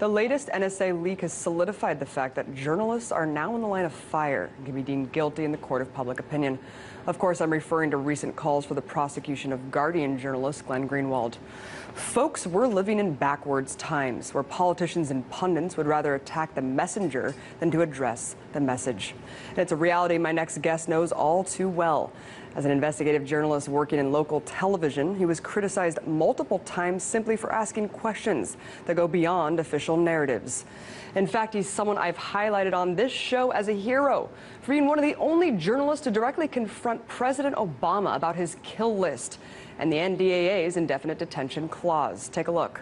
The latest NSA leak has solidified the fact that journalists are now in the line of fire and can be deemed guilty in the court of public opinion. Of course, I'm referring to recent calls for the prosecution of Guardian journalist Glenn Greenwald. Folks, we're living in backwards times where politicians and pundits would rather attack the messenger than to address the message. And it's a reality my next guest knows all too well. As an investigative journalist working in local television, he was criticized multiple times simply for asking questions that go beyond official narratives. In fact, he's someone I've highlighted on this show as a hero for being one of the only journalists to directly confront President Obama about his kill list and the NDAA's indefinite detention clause. Take a look.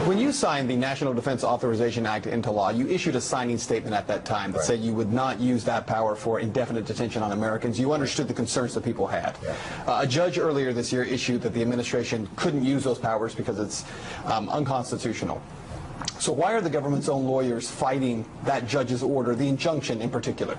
When you signed the National Defense Authorization Act into law, you issued a signing statement at that time that said you would not use that power for indefinite detention on Americans. You understood the concerns that people had. A judge earlier this year issued that the administration couldn't use those powers because it's unconstitutional. So why are the government's own lawyers fighting that judge's order, the injunction in particular?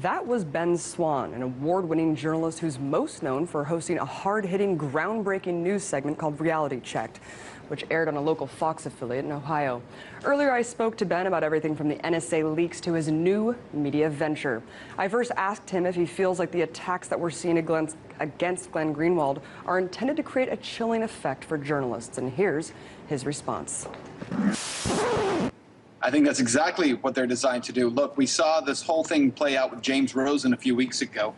That was Swann, an award-winning journalist who's most known for hosting a hard-hitting, groundbreaking news segment called Reality Checked, which aired on a local Fox affiliate in Ohio. Earlier, I spoke to Ben about everything from the NSA leaks to his new media venture. I first asked him if he feels like the attacks that we're seeing against Glenn Greenwald are intended to create a chilling effect for journalists, and here's his response. I think that's exactly what they're designed to do. Look, we saw this whole thing play out with James Rosen a few weeks ago.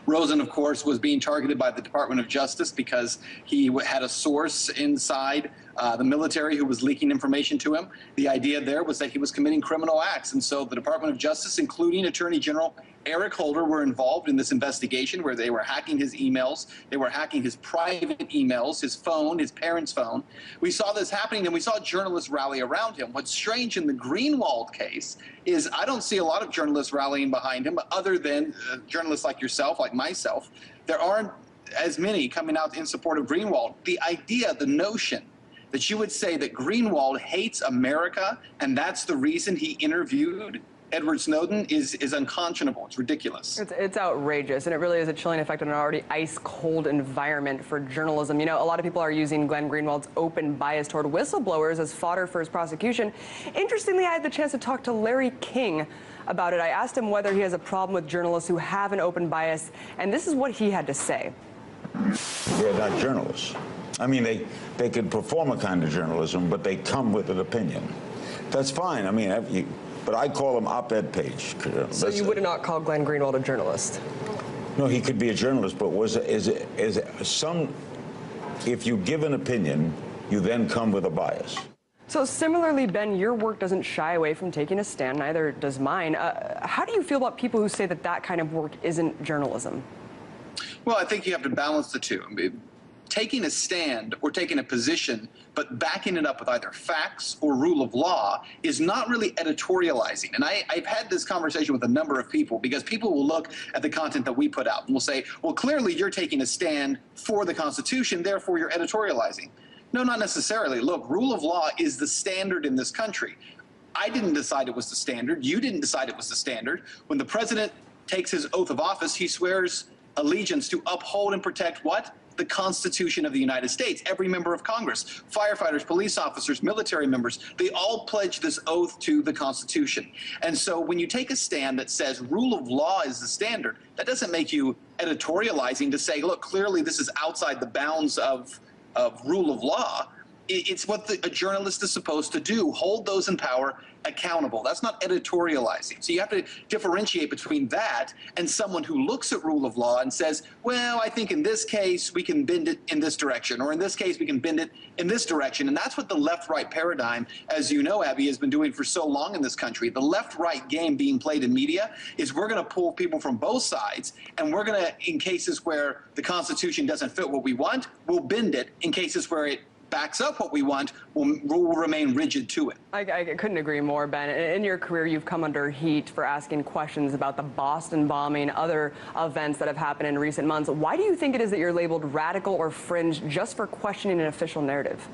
Rosen, of course, was being targeted by the Department of Justice because he had a source inside the military who was leaking information to him. The idea there was that he was committing criminal acts. And so the Department of Justice, including Attorney General Eric Holder, were involved in this investigation where they were hacking his emails. They were hacking his private emails, his phone, his parents' phone. We saw this happening, and we saw journalists rally around him. What's strange in the Greenwald case is I don't see a lot of journalists rallying behind him other than journalists like yourself, like myself. There aren't as many coming out in support of Greenwald. The idea, the notion that you would say that Greenwald hates America and that's the reason he interviewed Edward Snowden is unconscionable. It's ridiculous. It's outrageous, and it really is a chilling effect on an already ice-cold environment for journalism. You know, a lot of people are using Glenn Greenwald's open bias toward whistleblowers as fodder for his prosecution. Interestingly, I had the chance to talk to Larry King about it. I asked him whether he has a problem with journalists who have an open bias, and this is what he had to say. They're not journalists. I mean, they could perform a kind of journalism, but they come with an opinion. That's fine. I mean, but I call them op-ed page. So you would not call Glenn Greenwald a journalist? No, he could be a journalist, but if you give an opinion, you then come with a bias. So similarly, Ben, your work doesn't shy away from taking a stand, neither does mine. How do you feel about people who say that that kind of work isn't journalism? Well, I think you have to balance the two. I mean, taking a stand or taking a position, but backing it up with either facts or rule of law is not really editorializing. And I've had this conversation with a number of people because people will look at the content that we put out and will say, well, clearly you're taking a stand for the Constitution, therefore you're editorializing. No, not necessarily. Look, rule of law is the standard in this country. I didn't decide it was the standard. You didn't decide it was the standard. When the president takes his oath of office, he swears allegiance to uphold and protect what? The Constitution of the United States. Every member of Congress, firefighters, police officers, military members, they all pledge this oath to the Constitution. And so when you take a stand that says rule of law is the standard, that doesn't make you editorializing to say, look, clearly this is outside the bounds of rule of law. It's what a journalist is supposed to do, hold those in power accountable. That's not editorializing. So you have to differentiate between that and someone who looks at rule of law and says, well, I think in this case we can bend it in this direction, or in this case we can bend it in this direction. And that's what the left-right paradigm, as you know, Abby, has been doing for so long in this country. The left-right game being played in media is we're going to pull people from both sides, and we're going to, in cases where the Constitution doesn't fit what we want, we'll bend it. In cases where it backs up what we want, we'll remain rigid to it. I couldn't agree more, Ben. In your career, you've come under heat for asking questions about the Boston bombing, other events that have happened in recent months. Why do you think it is that you're labeled radical or fringe just for questioning an official narrative?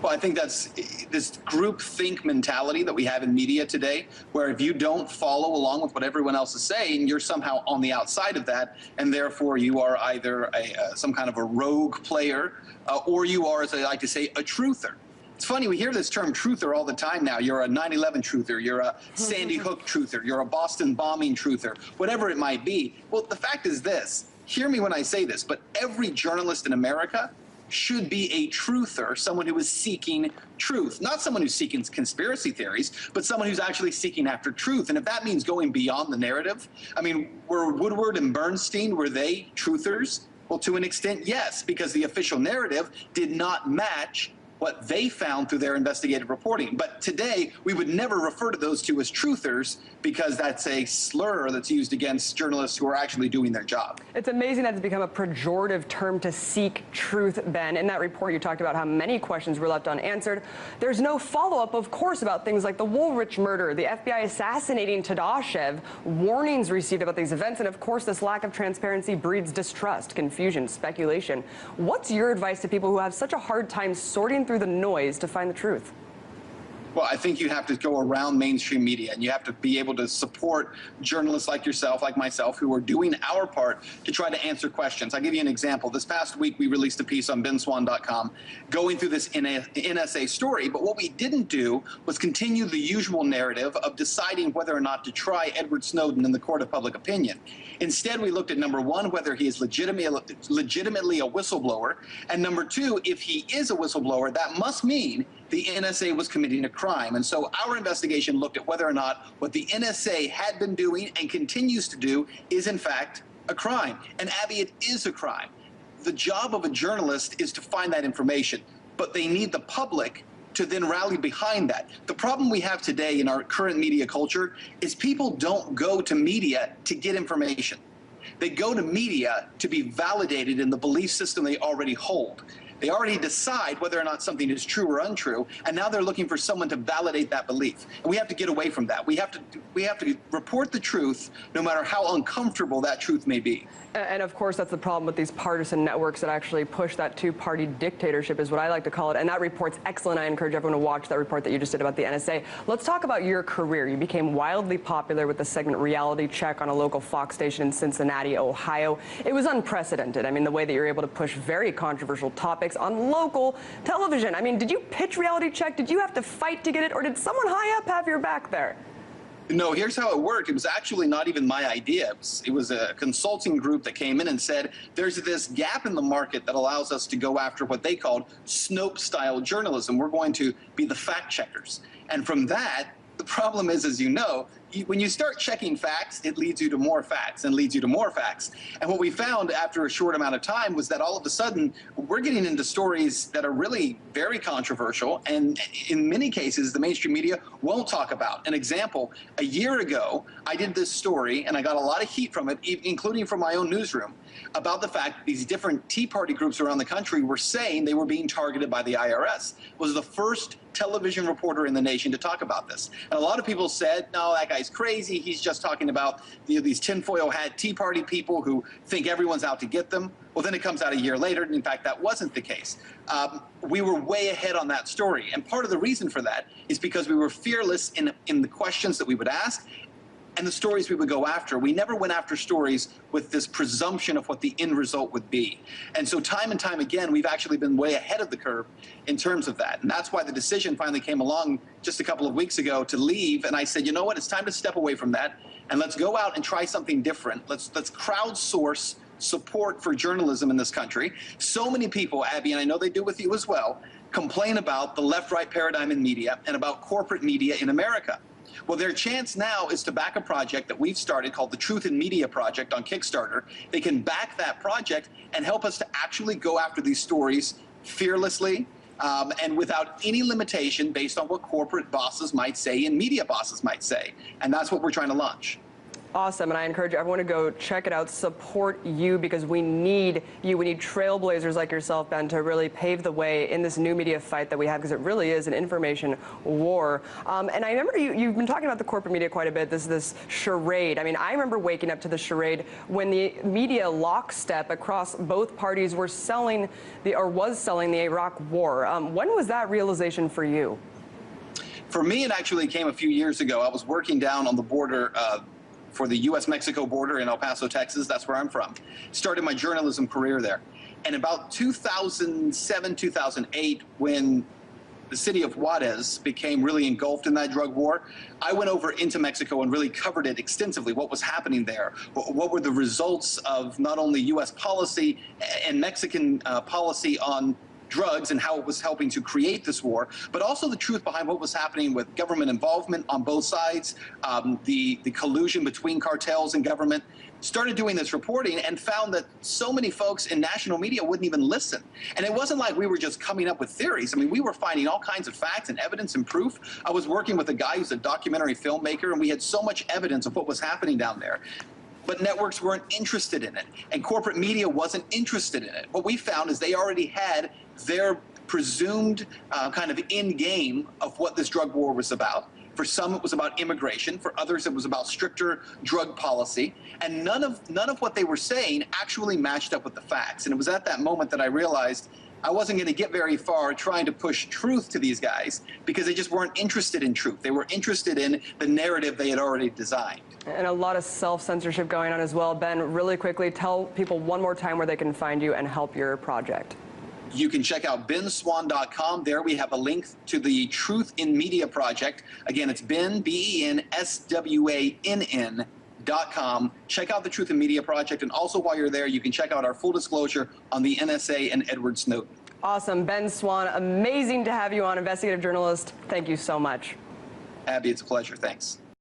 Well, I think that's this groupthink mentality that we have in media today, where if you don't follow along with what everyone else is saying, you're somehow on the outside of that, and therefore you are either some kind of a rogue player, or you are, as I like to say, a truther. It's funny, we hear this term truther all the time now. You're a 9/11 truther, you're a Sandy Hook truther, you're a Boston bombing truther, whatever it might be. Well, the fact is this, hear me when I say this, but every journalist in America should be a truther, someone who is seeking truth. Not someone who's seeking conspiracy theories, but someone who's actually seeking after truth. And if that means going beyond the narrative, I mean, were Woodward and Bernstein, were they truthers? Well, to an extent, yes, because the official narrative did not match what they found through their investigative reporting. But today, we would never refer to those two as truthers because that's a slur that's used against journalists who are actually doing their job. It's amazing that it's become a pejorative term to seek truth, Ben. In that report, you talked about how many questions were left unanswered. There's no follow-up, of course, about things like the Woolrich murder, the FBI assassinating Tadashev, warnings received about these events, and of course, this lack of transparency breeds distrust, confusion, speculation. What's your advice to people who have such a hard time sorting through the noise to find the truth? Well, I think you have to go around mainstream media, and you have to be able to support journalists like yourself, like myself, who are doing our part to try to answer questions. I'll give you an example. This past week, we released a piece on benswann.com going through this NSA story, but what we didn't do was continue the usual narrative of deciding whether or not to try Edward Snowden in the court of public opinion. Instead, we looked at, number one, whether he is legitimately a whistleblower, and number two, if he is a whistleblower, that must mean the NSA was committing a crime. And so our investigation looked at whether or not what the NSA had been doing and continues to do is in fact a crime. And Abby, it is a crime. The job of a journalist is to find that information, but they need the public to then rally behind that. The problem we have today in our current media culture is people don't go to media to get information. They go to media to be validated in the belief system they already hold. They already decide whether or not something is true or untrue, and now they're looking for someone to validate that belief. And we have to get away from that. We have to report the truth, no matter how uncomfortable that truth may be. And of course, that's the problem with these partisan networks that actually push that two-party dictatorship, is what I like to call it. And that report's excellent. I encourage everyone to watch that report that you just did about the NSA. Let's talk about your career. You became wildly popular with the segment Reality Check on a local Fox station in Cincinnati, Ohio. It was unprecedented. I mean, the way that you're able to push very controversial topics on local television. I mean, did you pitch Reality Check? Did you have to fight to get it, or did someone high up have your back there? No, here's how it worked. It was actually not even my idea. It was a consulting group that came in and said, there's this gap in the market that allows us to go after what they called Snopes-style journalism. We're going to be the fact checkers. And from that, the problem is, as you know, when you start checking facts, it leads you to more facts and leads you to more facts. And what we found after a short amount of time was that all of a sudden, we're getting into stories that are really very controversial, and in many cases, the mainstream media won't talk about. An example, a year ago, I did this story, and I got a lot of heat from it, including from my own newsroom, about the fact that these different Tea Party groups around the country were saying they were being targeted by the IRS. Was the first television reporter in the nation to talk about this. And a lot of people said, no, that guy's crazy. He's just talking about these tinfoil hat Tea Party people who think everyone's out to get them. Well, then it comes out a year later, and in fact, that wasn't the case. We were way ahead on that story. And part of the reason for that is because we were fearless in the questions that we would ask and the stories we would go after. We never went after stories with this presumption of what the end result would be. And so time and time again, we've actually been way ahead of the curve in terms of that. And that's why the decision finally came along just a couple of weeks ago to leave. And I said, you know what, it's time to step away from that and let's go out and try something different. Let's crowdsource support for journalism in this country. So many people, Abby, and I know they do with you as well, complain about the left-right paradigm in media and about corporate media in America. Well, their chance now is to back a project that we've started called the Truth in Media Project on Kickstarter. They can back that project and help us to actually go after these stories fearlessly and without any limitation based on what corporate bosses might say and media bosses might say. And that's what we're trying to launch. Awesome, and I encourage everyone to go check it out, support you, because we need you. We need trailblazers like yourself, Ben, to really pave the way in this new media fight that we have, because it really is an information war. And I remember you've been talking about the corporate media quite a bit, this charade. I mean, I remember waking up to the charade when the media lockstep across both parties was selling the Iraq war. When was that realization for you? For me, it actually came a few years ago. I was working down on the border for the U.S.-Mexico border in El Paso, Texas. That's where I'm from. Started my journalism career there. And about 2007, 2008, when the city of Juarez became really engulfed in that drug war, I went over into Mexico and really covered it extensively, what was happening there, what were the results of not only U.S. policy and Mexican policy on drugs and how it was helping to create this war, but also the truth behind what was happening with government involvement on both sides, the collusion between cartels and government. Started doing this reporting and found that so many folks in national media wouldn't even listen. And it wasn't like we were just coming up with theories. I mean, we were finding all kinds of facts and evidence and proof. I was working with a guy who's a documentary filmmaker, and we had so much evidence of what was happening down there. But networks weren't interested in it, and corporate media wasn't interested in it. What we found is they already had their presumed kind of end game of what this drug war was about. For some, it was about immigration. For others, it was about stricter drug policy. And none of what they were saying actually matched up with the facts. And it was at that moment that I realized I wasn't going to get very far trying to push truth to these guys because they just weren't interested in truth. They were interested in the narrative they had already designed. And a lot of self-censorship going on as well. Ben, really quickly, tell people one more time where they can find you and help your project. You can check out benswann.com. There we have a link to the Truth in Media Project. Again, it's Ben, BENSWANN.com. Check out the Truth in Media Project. And also while you're there, you can check out our full disclosure on the NSA and Edward Snowden. Awesome. Ben Swann, amazing to have you on, investigative journalist. Thank you so much. Abby, it's a pleasure. Thanks.